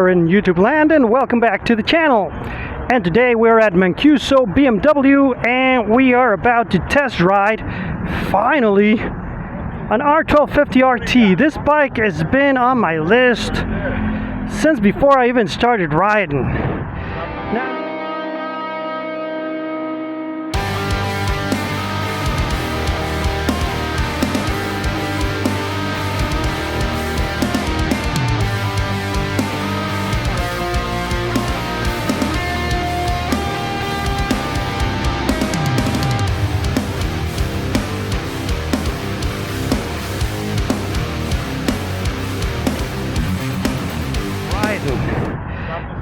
here in YouTube land, and welcome back to the channel. And today we're at Mancuso BMW and we are about to test ride, finally, an R1250 RT. This bike has been on my list since before I even started riding. Now,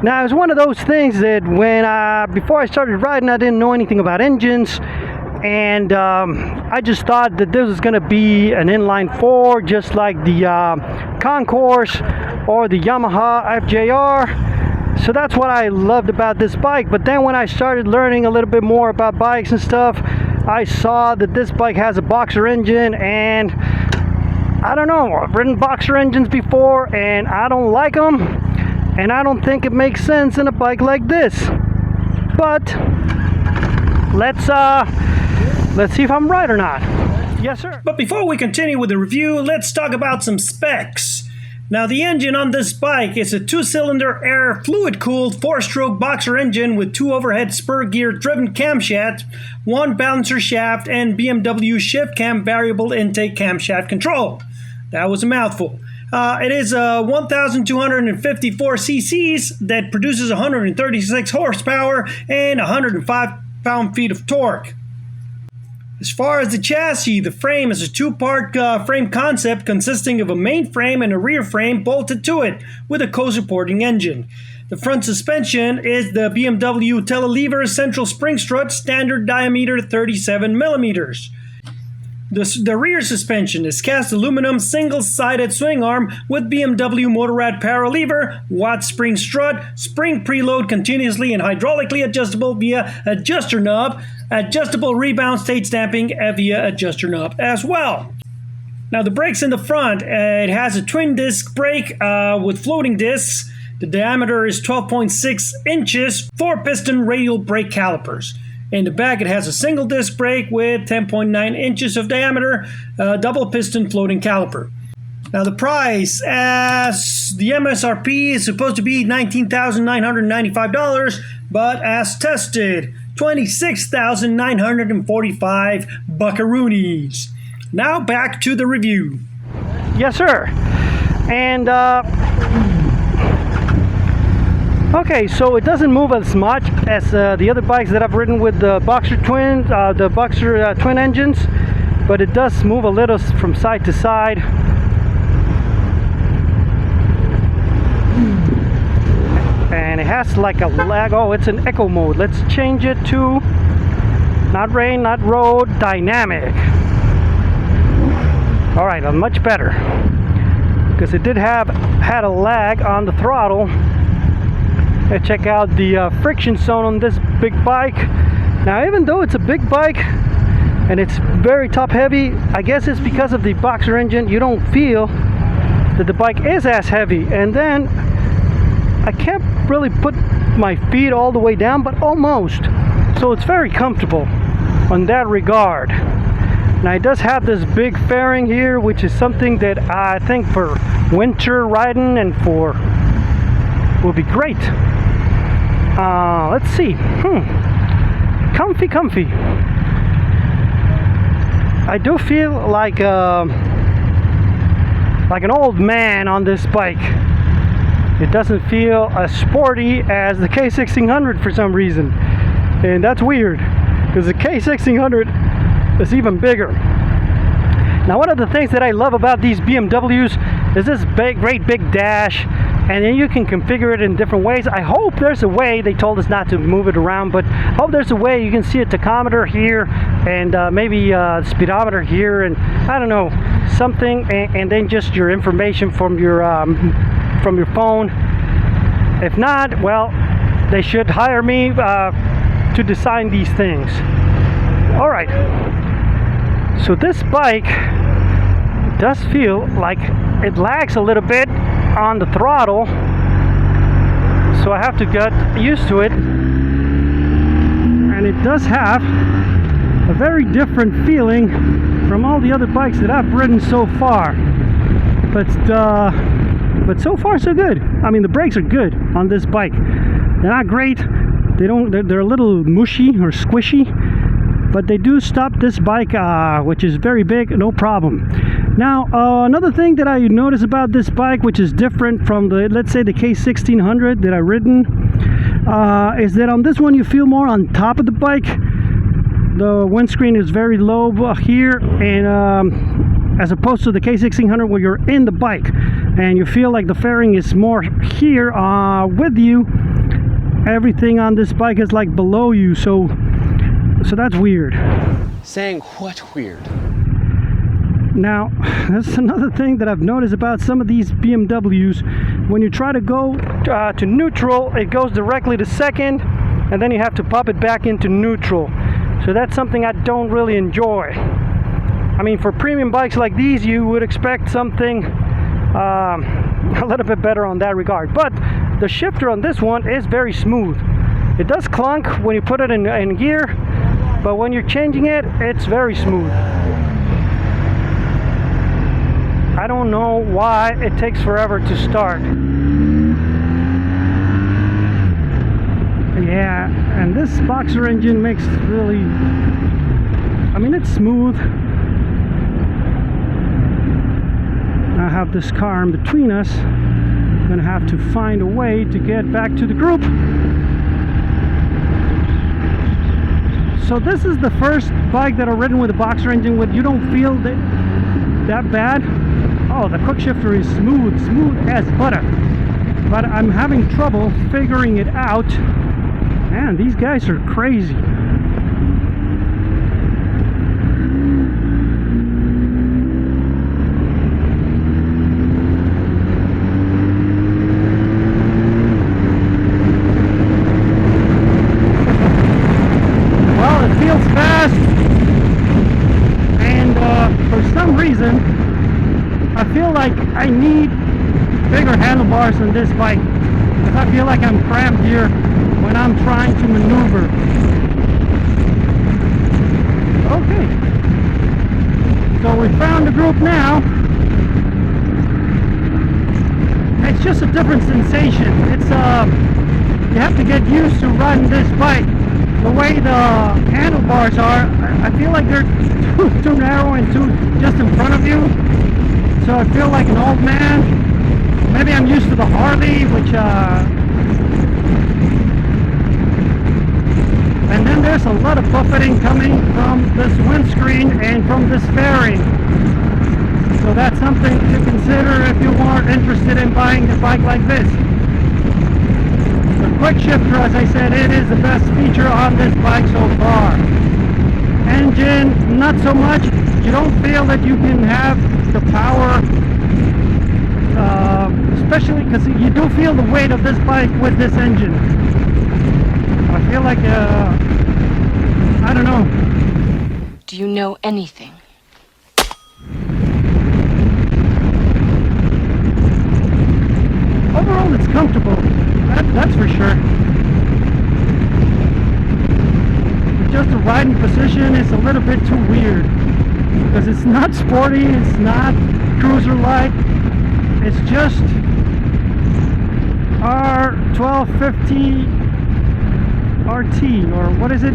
Now, it's one of those things that when before I started riding, I didn't know anything about engines, and I just thought that this was going to be an inline four, just like the Concourse or the Yamaha FJR. So that's what I loved about this bike. But then when I started learning a little bit more about bikes and stuff, I saw that this bike has a boxer engine, and I don't know, I've ridden boxer engines before and I don't like them. And I don't think it makes sense in a bike like this. But let's see if I'm right or not. Yes, sir. But before we continue with the review, let's talk about some specs. Now, the engine on this bike is a 2-cylinder air fluid-cooled 4-stroke boxer engine with 2 overhead spur gear driven camshafts, 1 balancer shaft, and BMW shift cam variable intake camshaft control. That was a mouthful. It is 1,254 cc's that produces 136 horsepower and 105 pound-feet of torque. As far as the chassis, the frame is a 2-part frame concept consisting of a main frame and a rear frame bolted to it with a co-supporting engine. The front suspension is the BMW Telelever central spring strut, standard diameter 37 millimeters. The rear suspension is cast aluminum single-sided swing arm with BMW Motorrad power lever, Watt spring strut, spring preload continuously and hydraulically adjustable via adjuster knob, adjustable rebound state stamping via adjuster knob as well. Now, the brakes in the front, it has a twin disc brake with floating discs. The diameter is 12.6 inches, 4-piston radial brake calipers. In the back, it has a single disc brake with 10.9 inches of diameter, double piston floating caliper. Now, the price, as the MSRP is supposed to be $19,995, but as tested, $26,945 buckaroonies. Now back to the review. Yes, sir. And okay, so it doesn't move as much as the other bikes that I've ridden with the boxer twin engines, but it does move a little from side to side. And it has like a lag. Oh, it's in eco mode. Let's change it to not rain, not road, dynamic. All right, much better, because it did had a lag on the throttle. Let's check out the friction zone on this big bike. Now, even though it's a big bike and it's very top heavy, I guess it's because of the boxer engine, you don't feel that the bike is as heavy. And then I can't really put my feet all the way down, but almost. So it's very comfortable on that regard. Now, it does have this big fairing here, which is something that I think for winter riding and for will be great. Let's see. Comfy. I do feel like an old man on this bike. It doesn't feel as sporty as the K1600 for some reason, and that's weird because the K1600 is even bigger. Now, one of the things that I love about these BMWs is this great big dash, and then you can configure it in different ways. I hope there's a way, they told us not to move it around, but I hope there's a way you can see a tachometer here and maybe a speedometer here, and I don't know, something, and then just your information from your phone. If not, well, they should hire me to design these things. All right, so this bike does feel like it lags a little bit on the throttle, so I have to get used to it. And it does have a very different feeling from all the other bikes that I've ridden so far. But so far so good. I mean, the brakes are good on this bike. They're not great. They're a little mushy or squishy, but they do stop this bike, which is very big, no problem. Now, another thing that I notice about this bike, which is different from the, let's say, the K1600 that I've ridden, is that on this one you feel more on top of the bike. The windscreen is very low here, and as opposed to the K1600 where you're in the bike and you feel like the fairing is more here with you. Everything on this bike is like below you, so that's weird. Saying what weird? Now, that's another thing that I've noticed about some of these BMWs. When you try to go to neutral, it goes directly to second, and then you have to pop it back into neutral. So that's something I don't really enjoy. I mean, for premium bikes like these, you would expect something a little bit better on that regard. But the shifter on this one is very smooth. It does clunk when you put it in gear, but when you're changing it, it's very smooth. I don't know why it takes forever to start. Yeah, and this boxer engine makes really, I mean, it's smooth. I have this car in between us. I'm gonna have to find a way to get back to the group. So this is the first bike that I've ridden with a boxer engine with you don't feel that bad. Oh, the quick shifter is smooth as butter. But I'm having trouble figuring it out. Man, these guys are crazy. Well, it feels fast, and for some reason I feel like I need bigger handlebars on this bike, because I feel like I'm cramped here when I'm trying to maneuver. Okay, so we found the group now. It's just a different sensation. It's you have to get used to riding this bike. The way the handlebars are, I feel like they're too narrow and too just in front of you. So I feel like an old man. Maybe I'm used to the Harley, which and then there's a lot of buffeting coming from this windscreen and from this fairing. So that's something to consider if you are interested in buying a bike like this. The quick shifter, as I said, it is the best feature on this bike so far. Engine, not so much. You don't feel that you can have the power, especially because you do feel the weight of this bike with this engine. I feel like, I don't know. Do you know anything? Overall, it's comfortable. That's for sure. Just the riding position is a little bit too weird, because it's not sporty, it's not cruiser-like. It's just R1250 RT, or what is it?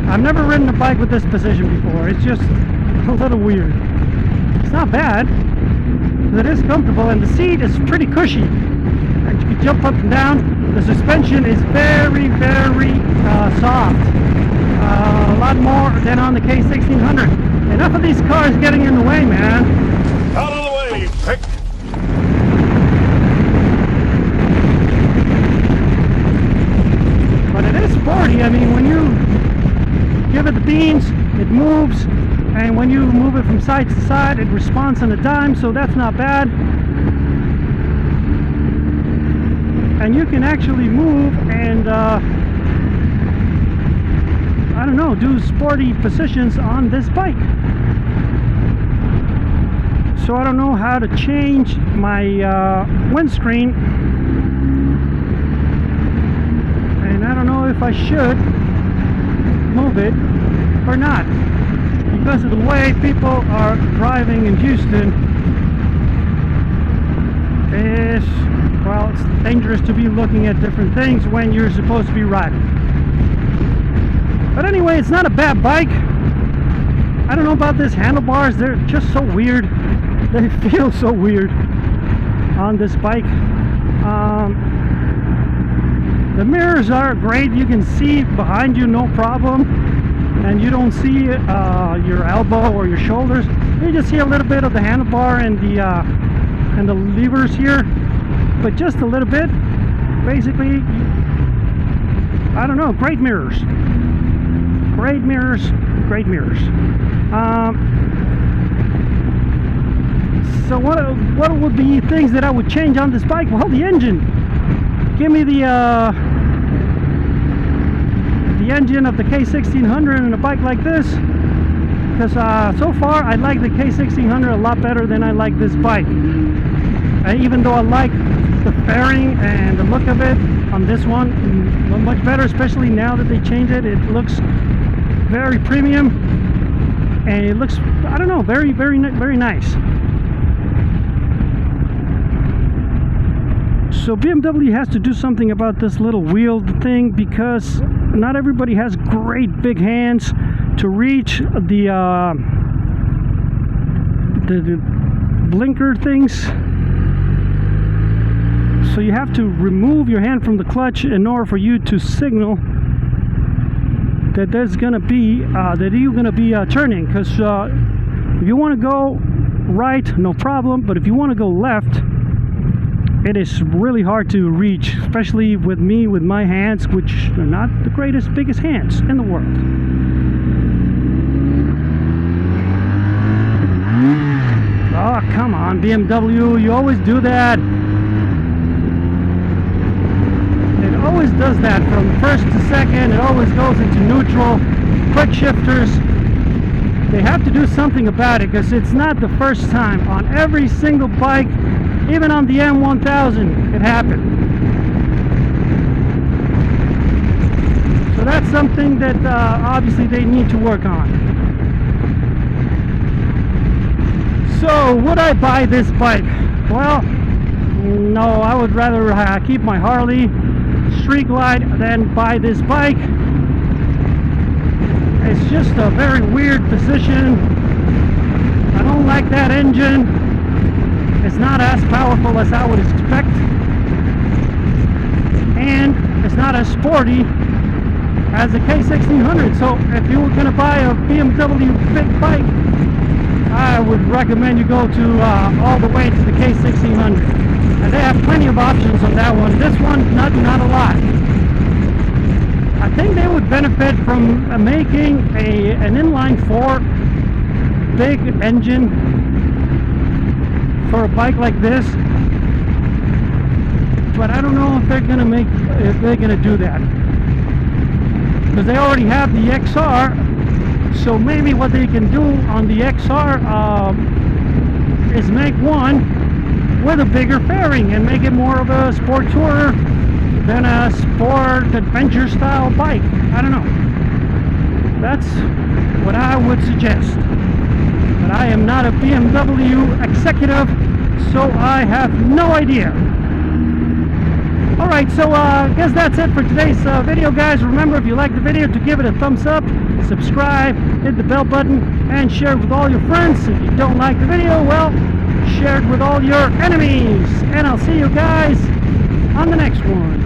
I've never ridden a bike with this position before. It's just a little weird. It's not bad, but it is comfortable, and the seat is pretty cushy. And you can jump up and down. The suspension is very, very soft. A lot more than on the K1600. Enough of these cars getting in the way, man. Out of the way, pick. But it is sporty. I mean, when you give it the beans, it moves, and when you move it from side to side, it responds on a dime, so that's not bad. And you can actually move and I don't know, do sporty positions on this bike. So I don't know how to change my windscreen, and I don't know if I should move it or not, because of the way people are driving in Houston. Well, it's dangerous to be looking at different things when you're supposed to be riding. But anyway, it's not a bad bike. I don't know about these handlebars, they're just so weird. They feel so weird on this bike. The mirrors are great, you can see behind you no problem, and you don't see your elbow or your shoulders. You just see a little bit of the handlebar and the levers here, but just a little bit. Basically, I don't know, great mirrors. Great mirrors, great mirrors. So what would be things that I would change on this bike? Well, the engine. Give me the engine of the K1600 in a bike like this, because so far I like the K1600 a lot better than I like this bike. Even though I like the fairing and the look of it on this one much better, especially now that they changed it. It looks very premium, and it looks, I don't know, very nice. So BMW has to do something about this little wheel thing, because not everybody has great big hands to reach the blinker things. So you have to remove your hand from the clutch in order for you to signal that there's gonna be that you're gonna be turning. Because if you want to go right, no problem, but if you want to go left, it is really hard to reach, especially with me, with my hands, which are not the biggest hands in the world. Oh, come on, BMW, you always do that. It always does that from first to second. It always goes into neutral, quick shifters. They have to do something about it, because it's not the first time. On every single bike, even on the M1000, it happened. So that's something that obviously they need to work on. So would I buy this bike? Well, no, I would rather keep my Harley Street Glide than buy this bike. It's just a very weird position. I don't like that engine. It's not as powerful as I would expect, and it's not as sporty as the K1600. So if you were going to buy a BMW big bike, I would recommend you go to all the way to the K1600, and they have plenty of options on that one. This one, not a lot. I think they would benefit from making an inline 4 big engine for a bike like this, but I don't know if they're gonna do that, because they already have the XR. So maybe what they can do on the XR is make one with a bigger fairing and make it more of a sport tourer than a sport adventure style bike. I don't know. That's what I would suggest. But I am not a BMW executive, so I have no idea. Alright, so I guess that's it for today's video, guys. Remember, if you like the video, to give it a thumbs up, subscribe, hit the bell button, and share it with all your friends. If you don't like the video, well, share it with all your enemies. And I'll see you guys on the next one.